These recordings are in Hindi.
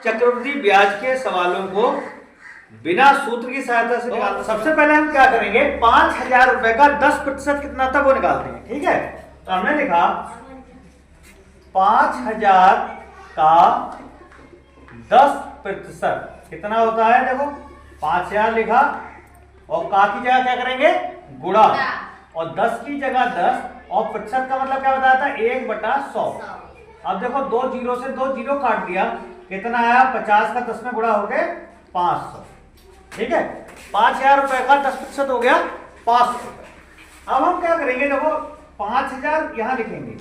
चक्रवृद्धि ब्याज के सवालों को बिना सूत्र की सहायता से निकालते। सबसे पहले हम क्या करेंगे, 5,000 रुपए का 10% कितना था वो निकालते हैं। ठीक है, तो हमने लिखा 5,000 का 10% कितना होता है। देखो 5,000 लिखा और का की जगह क्या करेंगे, गुणा, और 10 की जगह 10 और प्रतिशत का मतलब क्या बताया था, 1/100। अब देखो 2 जीरो से 2 जीरो काट दिया, कितना आया, 50 का 10 में गुणा हो गए 500। ठीक है, 5,000 रुपए का 10% हो गया 500 रुपए। अब हम क्या करेंगे, देखो 5,000 यहां लिखेंगे,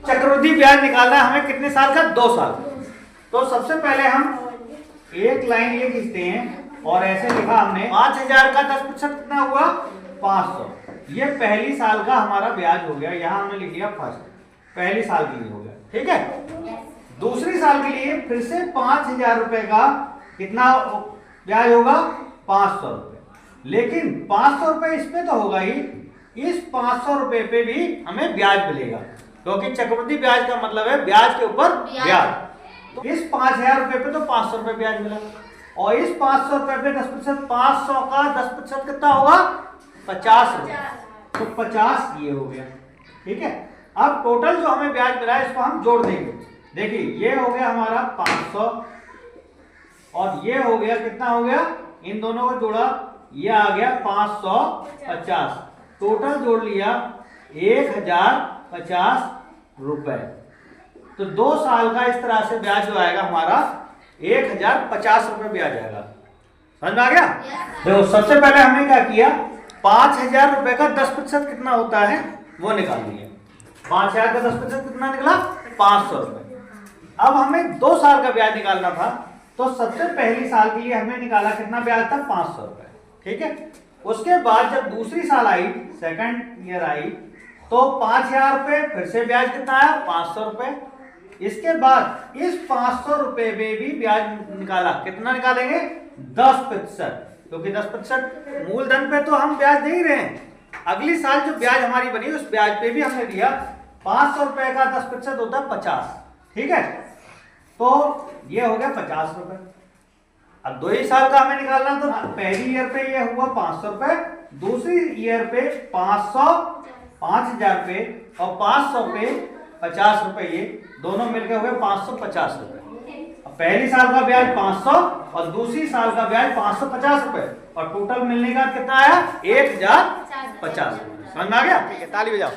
चक्रवृद्धि ब्याज निकालना है हमें कितने साल का, 2 साल। तो सबसे पहले हम एक लाइन ये खींचते हैं और ऐसे लिखा हमने 5,000 का 10% कितना हुआ, 500। ये पहली साल का हमारा ब्याज हो गया, यहां हमने लिख लिया फर्स्ट, पहली साल के लिए हो गया। ठीक है, दूसरी साल के लिए फिर से 5,000 रुपए का कितना ब्याज होगा, 500 रुपए। लेकिन 500 रुपए इसमें तो होगा ही, इस 500 रुपए पे भी हमें ब्याज मिलेगा, क्योंकि चक्रवृद्धि ब्याज का मतलब है ब्याज के ऊपर ब्याज। तो इस 5,000 रुपए पे तो 500 रुपए ब्याज मिला, और इस 500 रुपए पे 10%, 500 का 10% कितना होगा, 50 रुपए। तो 50 ये हो गया। ठीक है, अब टोटल जो हमें ब्याज मिला है इसको हम जोड़ देंगे। देखिए ये हो गया हमारा 500 और ये हो गया, कितना हो गया, इन दोनों को जोड़ा, ये आ गया 550। टोटल जोड़ लिया 1,050 रुपए। तो 2 साल का इस तरह से ब्याज जो आएगा हमारा 1,050 रुपए ब्याज आएगा। समझ में आ गया। देखो सबसे पहले हमने क्या किया, 5,000 रुपए का 10% कितना होता है वो निकाल लिया। 5,000 का 10% कितना निकला, 500 रुपए। अब हमें 2 साल का ब्याज निकालना था, तो सबसे पहली साल के लिए हमने निकाला कितना ब्याज था, 500 रुपए। ठीक है, उसके बाद जब दूसरी साल आई, सेकंड ईयर आई, तो 5,000 रुपए फिर से ब्याज कितना आया, 500 रुपए। इसके बाद इस 500 रुपए में भी ब्याज निकाला, कितना निकालेंगे, 10%, क्योंकि 10% मूलधन पे तो हम ब्याज दे ही रहे हैं। अगली साल जो ब्याज हमारी बनी उस ब्याज पे भी हमने दिया। 500 रुपए का 10% होता है 50। ठीक है, तो ये हो गया 50 रुपए। अब 2 ही साल का हमें निकालना, तो पहली ईयर पे ये हुआ 500 रुपए, दूसरी ईयर पे 500, 5,000 पे, और 500 पे 50 रुपए, ये दोनों मिलकर हुए 550 रुपए। पहली साल का ब्याज 500 और दूसरी साल का ब्याज 550 रुपए, और टोटल मिलने का कितना आया, 1,050 रुपए। समझ में आ गया। ठीक है, ताली बजाओ।